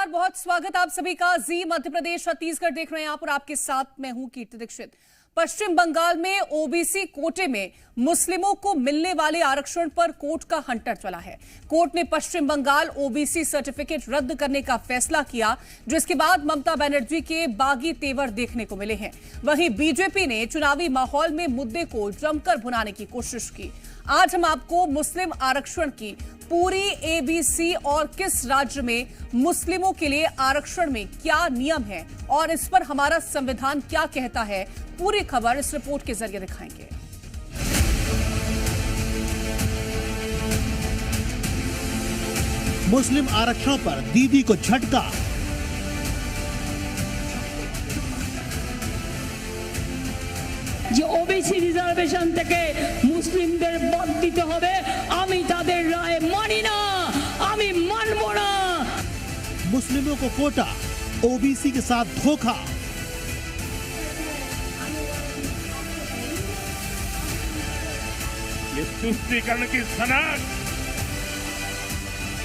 नमस्कार, बहुत स्वागत आप सभी का। जी मध्य प्रदेश छत्तीसगढ़ देख रहे हैं आप और आपके साथ मैं हूं कीर्ति दीक्षित। पश्चिम बंगाल में ओबीसी कोटे में मुस्लिमों को मिलने वाले आरक्षण पर कोर्ट का हंटर चला है। कोर्ट ने पश्चिम बंगाल ओबीसी सर्टिफिकेट रद्द करने का फैसला किया, जिसके बाद ममता बनर्जी के बागी तेवर देखने को मिले हैं। वहीं बीजेपी ने चुनावी माहौल में मुद्दे को जमकर भुनाने की कोशिश की। आज हम आपको मुस्लिम आरक्षण की पूरी एबीसी और किस राज्य में मुस्लिमों के लिए आरक्षण में क्या नियम है और इस पर हमारा संविधान क्या कहता है, पूरी खबर इस रिपोर्ट के जरिए दिखाएंगे। मुस्लिम आरक्षण पर दीदी को झटका। যে ওবিসি রিজার্ভেশন থেকে মুসলিমদের বাদ দিতে হবে, আমি তাদের রায় মানি না, আমি মানব না। मुस्लिमों को कोटा, ओबीसी के साथ धोखा। ये तुष्टीकरण की सनक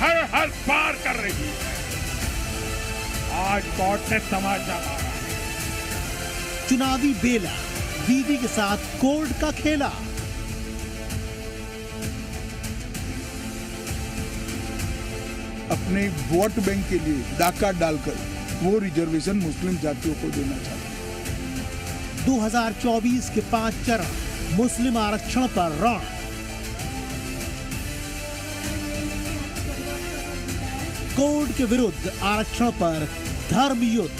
हर हद पार कर रही है। आज कोर्ट ने तमाचा मारा। चुनावी बेला, दीदी के साथ कोर्ट का खेला। अपने वोट बैंक के लिए डाका डालकर वो रिजर्वेशन मुस्लिम जातियों को देना चाहते हैं। 2024 के 5 चरण मुस्लिम आरक्षण पर रण। कोर्ट के विरुद्ध आरक्षण पर धर्म युद्ध।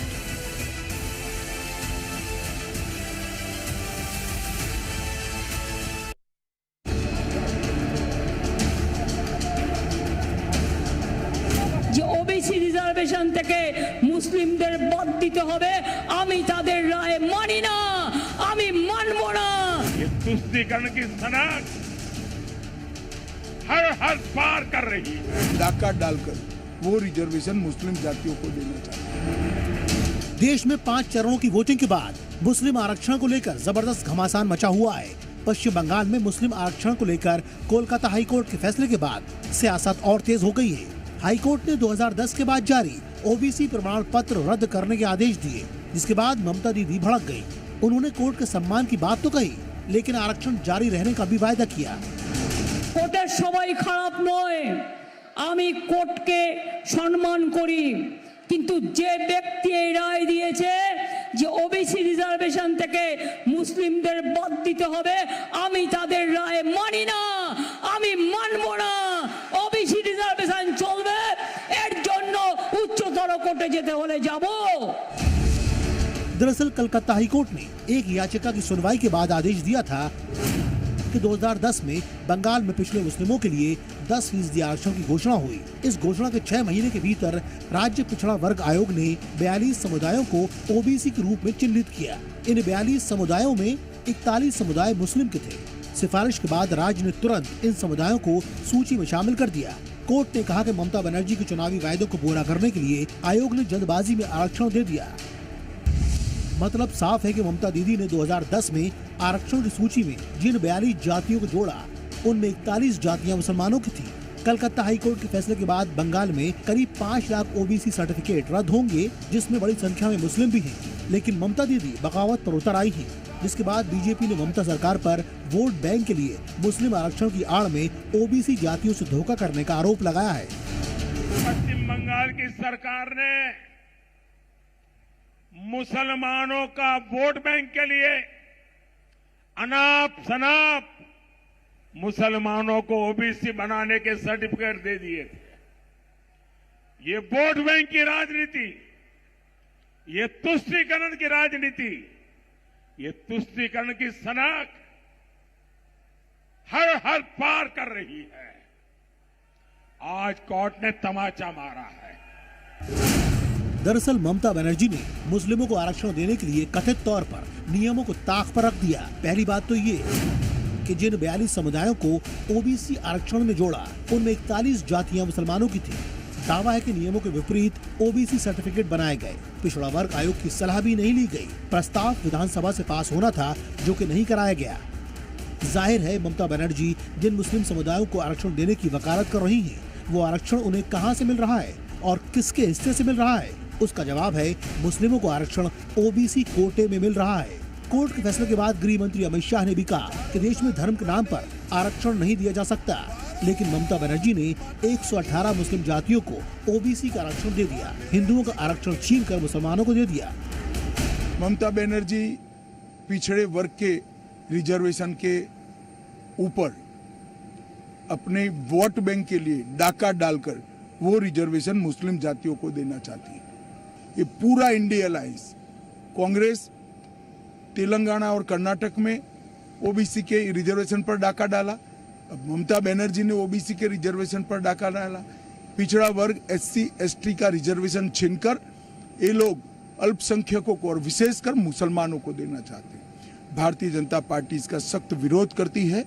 যে ওবিসি রিজার্ভেশন থেকে মুসলিমদের বাদ দিতে হবে, আমি তাদের রায় মানি না, আমি মানব না। ये तुष्टीकरण की सनक हर हद पार कर रही है। डाका डालकर वो रिजर्वेशन मुस्लिम जातियों को देना चाहते हैं। देश में 5 चरणों की वोटिंग के बाद मुस्लिम आरक्षण को लेकर जबरदस्त घमासान मचा हुआ है। पश्चिम बंगाल में मुस्लिम आरक्षण को लेकर कोलकाता हाईकोर्ट के फैसले के बाद सियासत और तेज हो गई है। हाईकोर्ट ने 2010 के बाद जारी ओबीसी प्रमाण पत्र रद्द करने के आदेश दिए, जिसके बाद ममता दीदी भड़क गई। उन्होंने कोर्ट के सम्मान की बात तो कही, लेकिन आरक्षण जारी रहने का भी वायदा किया। কোর্টের সবাই খারাপ নয়, আমি কোর্টকে সম্মান করি, কিন্তু যে ব্যক্তি এই রায় দিয়েছে যে ওবিসি রিজার্ভেশন থেকে মুসলিমদের বাদ দিতে হবে, আমি তাদের রায় মানি না, আমি মানব না। ওবিসি রিজার্ভেশন চলবে, এর জন্য উচ্চতর কোর্টে যেতে হলে যাব। दरअसल कलकत्ता हाईकोर्ट ने एक याचिका की सुनवाई के बाद आदेश दिया था कि 2010 में बंगाल में पिछड़े मुस्लिमों के लिए 10% आरक्षण की घोषणा हुई। इस घोषणा के 6 महीने के भीतर राज्य पिछड़ा वर्ग आयोग ने 42 समुदायों को ओबीसी के रूप में चिन्हित किया। इन 42 समुदायों में 41 समुदाय मुस्लिम के थे। सिफारिश के बाद राज्य ने तुरंत इन समुदायों को सूची में शामिल कर दिया। कोर्ट ने कहा कि ममता बनर्जी के चुनावी वायदों को पूरा करने के लिए आयोग ने जल्दबाजी में आरक्षण दे दिया। मतलब साफ है कि ममता दीदी ने 2010 में आरक्षण की सूची में जिन 42 जातियों को जोड़ा, उनमें 41 जातियां मुसलमानों की थी। कलकत्ता हाईकोर्ट के फैसले के बाद बंगाल में करीब 5 लाख ओबीसी सर्टिफिकेट रद्द होंगे, जिसमें बड़ी संख्या में मुस्लिम भी हैं। लेकिन ममता दीदी बगावत पर उतर आई हैं, जिसके बाद बीजेपी ने ममता सरकार पर वोट बैंक के लिए मुस्लिम आरक्षण की आड़ में ओबीसी जातियों से धोखा करने का आरोप लगाया है। पश्चिम बंगाल की सरकार ने मुसलमानों का वोट बैंक के लिए अनाप शनाप मुसलमानों को ओबीसी बनाने के सर्टिफिकेट दे दिए थे। ये वोट बैंक की राजनीति, ये तुष्टीकरण की राजनीति, ये तुष्टीकरण की सनक हर हद पार कर रही है। आज कोर्ट ने तमाचा मारा है। दरअसल ममता बनर्जी ने मुस्लिमों को आरक्षण देने के लिए कथित तौर पर नियमों को ताक पर रख दिया। पहली बात तो ये कि जिन 42 समुदायों को ओबीसी आरक्षण में जोड़ा, उनमें 41 जातियां मुसलमानों की थी। दावा है कि नियमों के विपरीत ओबीसी सर्टिफिकेट बनाए गए। पिछड़ा वर्ग आयोग की सलाह भी नहीं ली गई। प्रस्ताव विधानसभा से पास होना था, जो कि नहीं कराया गया। जाहिर है ममता बनर्जी जिन मुस्लिम समुदायों को आरक्षण देने की वकालत कर रही हैं, वो आरक्षण उन्हें कहां से मिल रहा है और किसके हिस्से से मिल रहा है? उसका जवाब है मुस्लिमों को आरक्षण ओबीसी कोटे में मिल रहा है। कोर्ट के फैसले के बाद गृह मंत्री अमित शाह ने भी कहा कि देश में धर्म के नाम पर आरक्षण नहीं दिया जा सकता, लेकिन ममता बनर्जी ने 118 मुस्लिम जातियों को ओबीसी का आरक्षण दे दिया, हिंदुओं का आरक्षण छीनकर मुसलमानों को दे दिया। ममता बनर्जी पिछड़े वर्ग के रिजर्वेशन के ऊपर अपने वोट बैंक के लिए डाका डालकर वो रिजर्वेशन मुस्लिम जातियों को देना चाहती है। ये पूरा इंडिया अलायंस, कांग्रेस तेलंगाना और कर्नाटक में ओबीसी के रिजर्वेशन पर डाका डाला, अब ममता बनर्जी ने ओबीसी के रिजर्वेशन पर डाका डाला। पिछड़ा वर्ग एससी एसटी का रिजर्वेशन छीनकर ये लोग अल्पसंख्यकों को और विशेषकर मुसलमानों को देना चाहते हैं। भारतीय जनता पार्टी इसका सख्त विरोध करती है।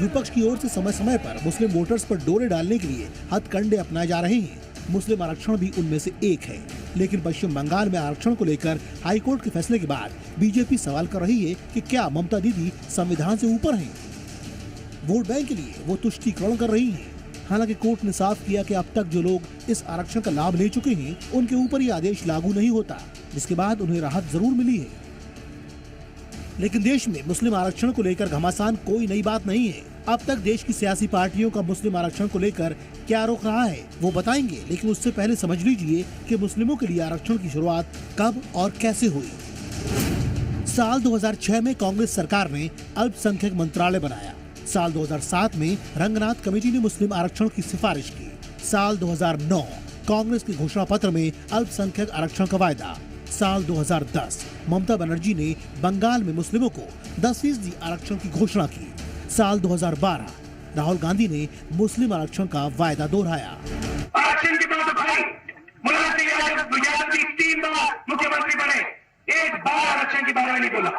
विपक्ष की ओर से समय समय पर मुस्लिम वोटर्स पर डोरे डालने के लिए हथकंडे अपनाए जा रहे हैं। मुस्लिम आरक्षण भी उनमें से एक है, लेकिन पश्चिम बंगाल में आरक्षण को लेकर हाईकोर्ट के फैसले के बाद बीजेपी सवाल कर रही है कि क्या ममता दीदी संविधान से ऊपर हैं? वोट बैंक के लिए वो तुष्टीकरण कर रही हैं। हालांकि कोर्ट ने साफ किया कि अब तक जो लोग इस आरक्षण का लाभ ले चुके हैं, उनके ऊपर ये आदेश लागू नहीं होता, जिसके बाद उन्हें राहत जरूर मिली है। लेकिन देश में मुस्लिम आरक्षण को लेकर घमासान कोई नई बात नहीं है। अब तक देश की सियासी पार्टियों का मुस्लिम आरक्षण को लेकर क्या रोक रहा है वो बताएंगे, लेकिन उससे पहले समझ लीजिए कि मुस्लिमों के लिए आरक्षण की शुरुआत कब और कैसे हुई। साल 2006 में कांग्रेस सरकार ने अल्पसंख्यक मंत्रालय बनाया। साल 2007 में रंगनाथ कमेटी ने मुस्लिम आरक्षण की सिफारिश की। साल 2009 कांग्रेस के घोषणा पत्र में अल्पसंख्यक आरक्षण का वायदा। साल 2010 ममता बनर्जी ने बंगाल में मुस्लिमों को 10% आरक्षण की घोषणा की। साल 2012 राहुल गांधी ने मुस्लिम आरक्षण का वायदा दोहराया। आरक्षण की बात भाई मुलायम सिंह यादव 3 बार मुख्यमंत्री बने, एक बार आरक्षण के बारे में नहीं बोला।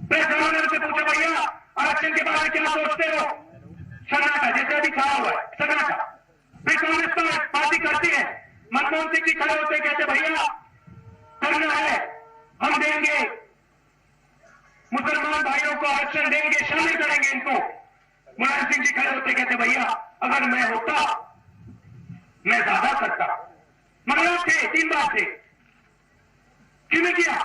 प्रेस ने उनसे पूछा, भैया आरक्षण के बारे में क्या सोचते हो? सन्नाटा, जैसे अभी खड़ा हुआ है सन्नाटा। फिर कांग्रेस पार्टी करती है, मनमोहन सिंह जी खड़े होते कहते भैया करना है, हम देंगे, मुसलमान भाइयों को आरक्षण देंगे, शामिल करेंगे इनको। मुलायम सिंह जी खड़े होते कहते भैया अगर मैं होता मैं ज्यादा करता, मगर थे 3 बार थे, क्यों नहीं किया?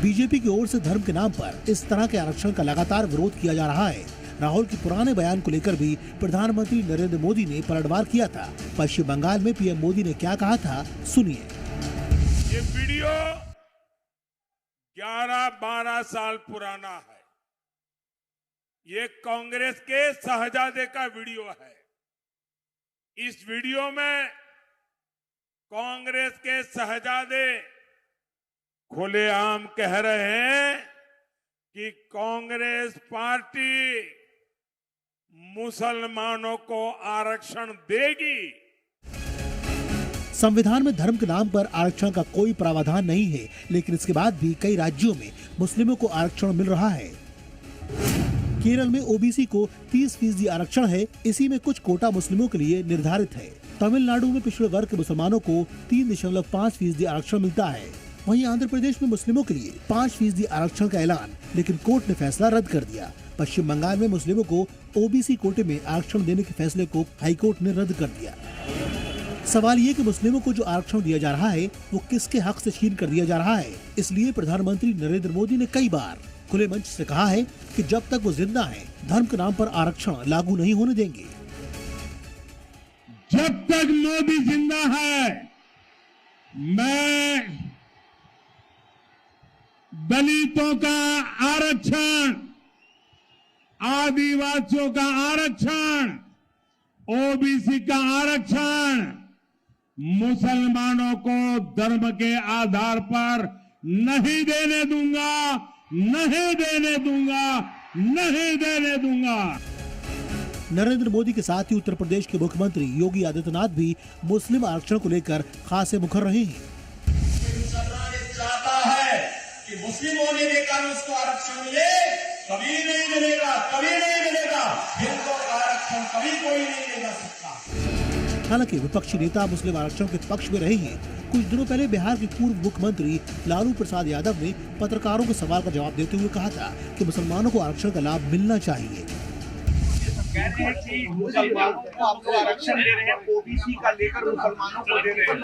बीजेपी की ओर से धर्म के नाम पर इस तरह के आरक्षण का लगातार विरोध किया जा रहा है। राहुल के पुराने बयान को लेकर भी प्रधानमंत्री नरेंद्र मोदी ने पलटवार किया था। पश्चिम बंगाल में पीएम मोदी ने क्या कहा था, सुनिए। ये वीडियो 11-12 साल पुराना है। ये कांग्रेस के शहजादे का वीडियो है। इस वीडियो में कांग्रेस के शहजादे खुलेआम कह रहे हैं कि कांग्रेस पार्टी मुसलमानों को आरक्षण देगी। संविधान में धर्म के नाम पर आरक्षण का कोई प्रावधान नहीं है, लेकिन इसके बाद भी कई राज्यों में मुस्लिमों को आरक्षण मिल रहा है। केरल में ओबीसी को 30% आरक्षण है, इसी में कुछ कोटा मुस्लिमों के लिए निर्धारित है। तमिलनाडु में पिछड़े वर्ग के मुसलमानों को 3.5% आरक्षण मिलता है। वहीं आंध्र प्रदेश में मुस्लिमों के लिए 5% आरक्षण का ऐलान, लेकिन कोर्ट ने फैसला रद्द कर दिया। पश्चिम बंगाल में मुस्लिमों को ओबीसी कोटे में आरक्षण देने के फैसले को हाईकोर्ट ने रद्द कर दिया। सवाल ये कि मुस्लिमों को जो आरक्षण दिया जा रहा है वो किसके हक से छीन कर दिया जा रहा है। इसलिए प्रधानमंत्री नरेंद्र मोदी ने कई बार खुले मंच से कहा है कि जब तक वो जिंदा हैं, धर्म के नाम पर आरक्षण लागू नहीं होने देंगे। जब तक मोदी जिंदा है, मैं दलितों का आरक्षण, आदिवासियों का आरक्षण, ओबीसी का आरक्षण, मुसलमानों को धर्म के आधार पर नहीं देने दूंगा, नहीं देने दूंगा, नहीं देने दूंगा। नरेंद्र मोदी के साथ ही उत्तर प्रदेश के मुख्यमंत्री योगी आदित्यनाथ भी मुस्लिम आरक्षण को लेकर खासे मुखर रहे हैं। चाहता है कि मुस्लिमों ने देखा उसको आरक्षण मिले, कभी नहीं मिलेगा, कभी नहीं मिलेगा। हिंदुओं का आरक्षण कभी कोई नहीं ले सकता। हालांकि विपक्षी नेता मुस्लिम आरक्षण के पक्ष में रहे हैं। कुछ दिनों पहले बिहार के पूर्व मुख्यमंत्री लालू प्रसाद यादव ने पत्रकारों के सवाल का जवाब देते हुए कहा था कि मुसलमानों को आरक्षण का लाभ मिलना चाहिए। कह रहे हैं कि मुसलमानों को आप लोग आरक्षण दे रहे हैं, ओबीसी का लेकर मुसलमानों को दे रहे हैं।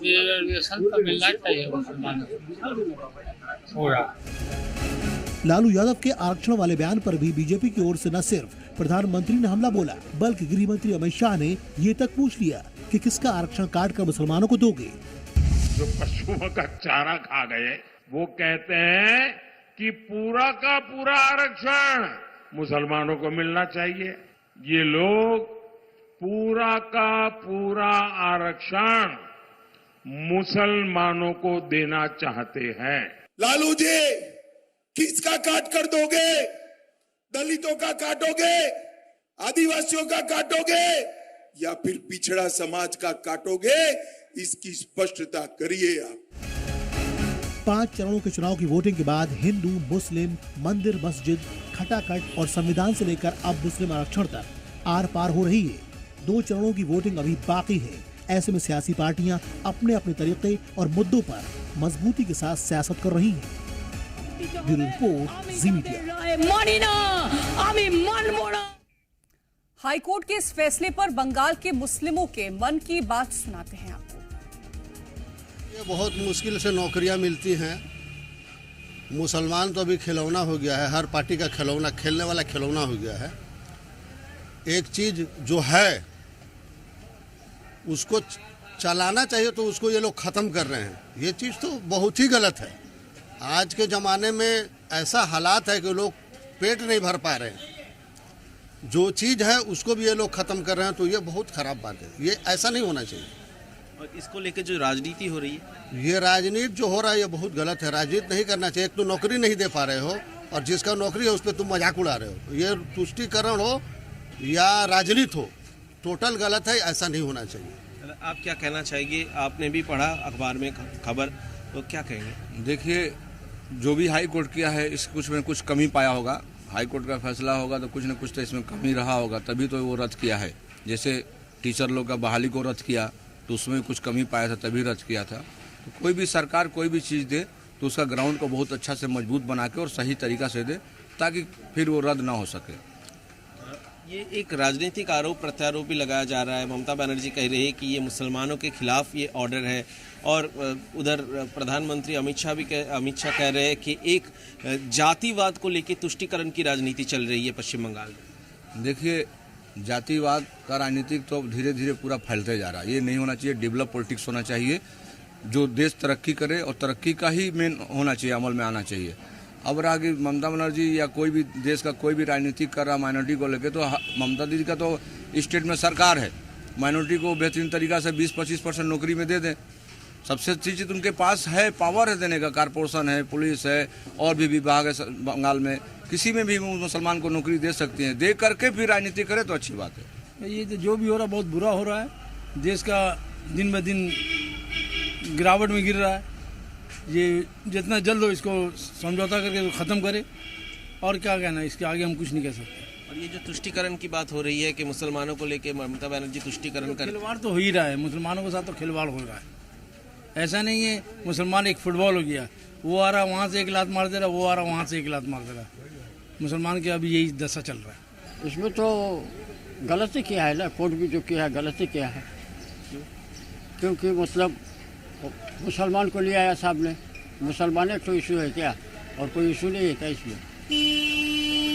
रिजर्वेशन तो मिलना चाहिए मुसलमानों को। लालू यादव के आरक्षण वाले बयान पर भी बीजेपी की ओर से न सिर्फ प्रधानमंत्री ने हमला बोला, बल्कि गृह मंत्री अमित शाह ने ये तक पूछ लिया कि किसका आरक्षण काट कर मुसलमानों को दोगे। जो पशुओं का चारा खा गए वो कहते हैं कि पूरा का पूरा आरक्षण मुसलमानों को मिलना चाहिए। ये लोग पूरा का पूरा आरक्षण मुसलमानों को देना चाहते हैं। लालू जी, किसका काट कर दोगे? दलितों का काटोगे, आदिवासियों का काटोगे, या फिर पिछड़ा समाज का काटोगे? इसकी स्पष्टता करिए आप। 5 चरणों के चुनाव की वोटिंग के बाद हिंदू, मुस्लिम, मंदिर, मस्जिद, खटाखट और संविधान से लेकर अब मुस्लिम आरक्षण तक आर पार हो रही है। 2 चरणों की वोटिंग अभी बाकी है। ऐसे में सियासी पार्टियां अपने अपने तरीके और मुद्दों पर मजबूती के साथ सियासत कर रही हैं। ब्यूरो रिपोर्ट, जी मीडिया। हाईकोर्ट के इस फैसले पर बंगाल के मुस्लिमों के मन की बात सुनाते हैं आपको। ये बहुत मुश्किल से नौकरियां मिलती हैं। मुसलमान तो अभी खिलौना हो गया है, हर पार्टी का खिलौना, खेलने वाला खिलौना हो गया है। एक चीज जो है उसको चलाना चाहिए तो उसको ये लोग खत्म कर रहे हैं। ये चीज तो बहुत ही गलत है। आज के ज़माने में ऐसा हालात है कि लोग पेट नहीं भर पा रहे हैं। जो चीज़ है उसको भी ये लोग ख़त्म कर रहे हैं, तो ये बहुत ख़राब बात है। ये ऐसा नहीं होना चाहिए। और इसको लेकर जो राजनीति हो रही है, ये राजनीति जो हो रहा है ये बहुत गलत है। राजनीति नहीं करना चाहिए। एक तो नौकरी नहीं दे पा रहे हो और जिसका नौकरी है उस पर तुम मजाक उड़ा रहे हो। ये तुष्टीकरण हो या राजनीति हो, टोटल गलत है। ऐसा नहीं होना चाहिए। आप क्या कहना चाहेंगे? आपने भी पढ़ा अखबार में खबर, तो क्या कहेंगे? देखिए, जो भी हाई कोर्ट किया है इस कुछ में कुछ कमी पाया होगा। हाई कोर्ट का फैसला होगा तो कुछ न कुछ तो इसमें कमी रहा होगा, तभी तो वो रद्द किया है। जैसे टीचर लोग का बहाली को रद्द किया तो उसमें कुछ कमी पाया था, तभी रद्द किया था। तो कोई भी सरकार कोई भी चीज़ दे तो उसका ग्राउंड को बहुत अच्छा से मजबूत बना के और सही तरीका से दे, ताकि फिर वो रद्द ना हो सके। ये एक राजनीतिक आरोप प्रत्यारोप भी लगाया जा रहा है। ममता बनर्जी कह रही है कि ये मुसलमानों के खिलाफ ये ऑर्डर है, और उधर प्रधानमंत्री अमित शाह कह रहे हैं कि एक जातिवाद को लेकर तुष्टीकरण की राजनीति चल रही है पश्चिम बंगाल में। देखिए, जातिवाद का राजनीतिक तो धीरे धीरे पूरा फैलते जा रहा है। ये नहीं होना चाहिए। डेवलप पॉलिटिक्स होना चाहिए, जो देश तरक्की करे और तरक्की का ही मेन होना चाहिए, अमल में आना चाहिए। अब रहा कि ममता बनर्जी या कोई भी देश का कोई भी राजनीतिक कर रहा माइनॉरिटी को लेकर, तो ममता दीदी का तो स्टेट में सरकार है, माइनॉरिटी को बेहतरीन तरीका से 20-25% नौकरी में दे दें। सबसे अच्छी चीज़ उनके पास है, पावर है देने का। कारपोरेशन है, पुलिस है, और भी विभाग है बंगाल में। किसी में भी मुसलमान को नौकरी दे सकती हैं। दे करके फिर राजनीति करे तो अच्छी बात है। ये जो भी हो रहा है बहुत बुरा हो रहा है। देश का दिन ब दिन गिरावट में गिर रहा है। ये जितना जल्द हो इसको समझौता करके ख़त्म करे, और क्या कहना है, इसके आगे हम कुछ नहीं कह सकते। और ये जो तुष्टीकरण की बात हो रही है कि मुसलमानों को लेकर ममता बनर्जी तुष्टीकरण कर, खिलवाड़ तो हो ही रहा है। मुसलमानों के साथ तो खिलवाड़ हो रहा है। ऐसा नहीं है मुसलमान एक फुटबॉल हो गया, वो आ रहा वहाँ से एक लात मार दे रहा, वो आ रहा वहाँ से एक लात मार दे रहा। मुसलमान के अभी यही दशा चल रहा है। इसमें तो गलती किया है ना, कोर्ट भी जो किया है गलती किया है। क्योंकि मतलब मुसलमान को लिया है साहब ने। मुसलमान एक तो इशू है क्या, और कोई इशू नहीं है क्या इसमें?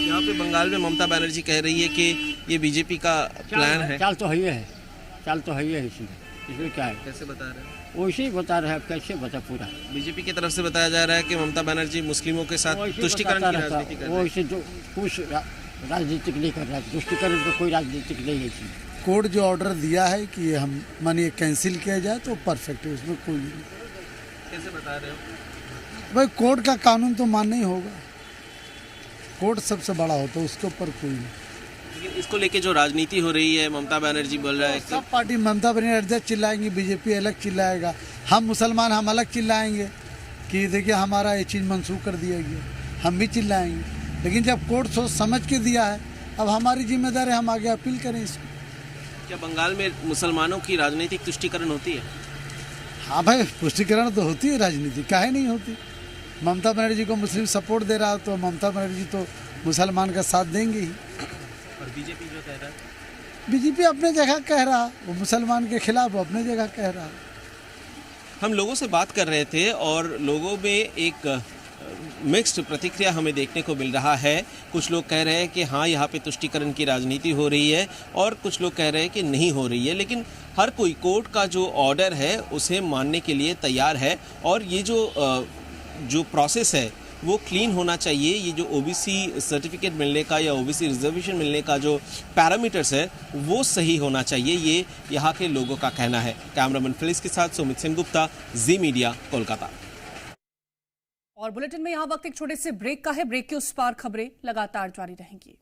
यहाँ पे बंगाल में ममता बनर्जी कह रही है कि ये बीजेपी का प्लान है। चाल तो है ही है, चाल तो है ही है इसमें क्या है? कैसे बता रहे हैं? वैसे ही बता रहे हैं। कैसे बता? पूरा बीजेपी की तरफ से बताया जा रहा है कि ममता बनर्जी मुस्लिमों के साथ तुष्टीकरण की राजनीति कर रही है। वैसे जो कुछ राजनीतिक नहीं कर रहा है। तुष्टीकरण तो कोई राजनीतिक नहीं है इसमें। कोर्ट जो ऑर्डर दिया है कि हम मानिए कैंसिल किया जाए तो परफेक्ट है, उसमें कोई नहीं। कैसे बता रहे हो? भाई कोर्ट का कानून तो मानना ही होगा। कोर्ट सबसे बड़ा होता है, उसके ऊपर कोई नहीं। लेकिन इसको लेके जो राजनीति हो रही है, ममता बनर्जी बोल रहा है सब पार्टी ममता बनर्जी चिल्लाएंगी, बीजेपी अलग चिल्लाएगा, हम मुसलमान हम अलग चिल्लाएंगे कि देखिए हमारा ये चीज़ मंसूख कर दिया गया, हम भी चिल्लाएंगे। लेकिन जब कोर्ट सोच समझ के दिया है, अब हमारी जिम्मेदारी हम आगे अपील करें इसको। क्या बंगाल में मुसलमानों की राजनीतिक तुष्टीकरण होती है? हाँ भाई, पुष्टिकरण तो होती है राजनीति, काहे नहीं होती। ममता बनर्जी को मुस्लिम सपोर्ट दे रहा है तो ममता बनर्जी तो मुसलमान का साथ देंगे ही। और बीजेपी जो कह रहा है, बीजेपी अपने जगह कह रहा, वो मुसलमान के खिलाफ वो अपने जगह कह रहा। हम लोगों से बात कर रहे थे और लोगों में एक मिक्स्ड प्रतिक्रिया हमें देखने को मिल रहा है। कुछ लोग कह रहे हैं कि हाँ, यहाँ पे तुष्टीकरण की राजनीति हो रही है और कुछ लोग कह रहे हैं कि नहीं हो रही है, लेकिन हर कोई कोर्ट का जो ऑर्डर है उसे मानने के लिए तैयार है। और ये जो प्रोसेस है वो क्लीन होना चाहिए। ये जो ओबीसी सर्टिफिकेट मिलने का या ओबीसी रिजर्वेशन मिलने का जो पैरामीटर्स है वो सही होना चाहिए, ये यहाँ के लोगों का कहना है। कैमरामैन फिलिस के साथ सुमित सेन गुप्ता, जी मीडिया, कोलकाता। और बुलेटिन में यहाँ वक्त एक छोटे से ब्रेक का है। ब्रेक के उस पार खबरें लगातार जारी रहेंगी।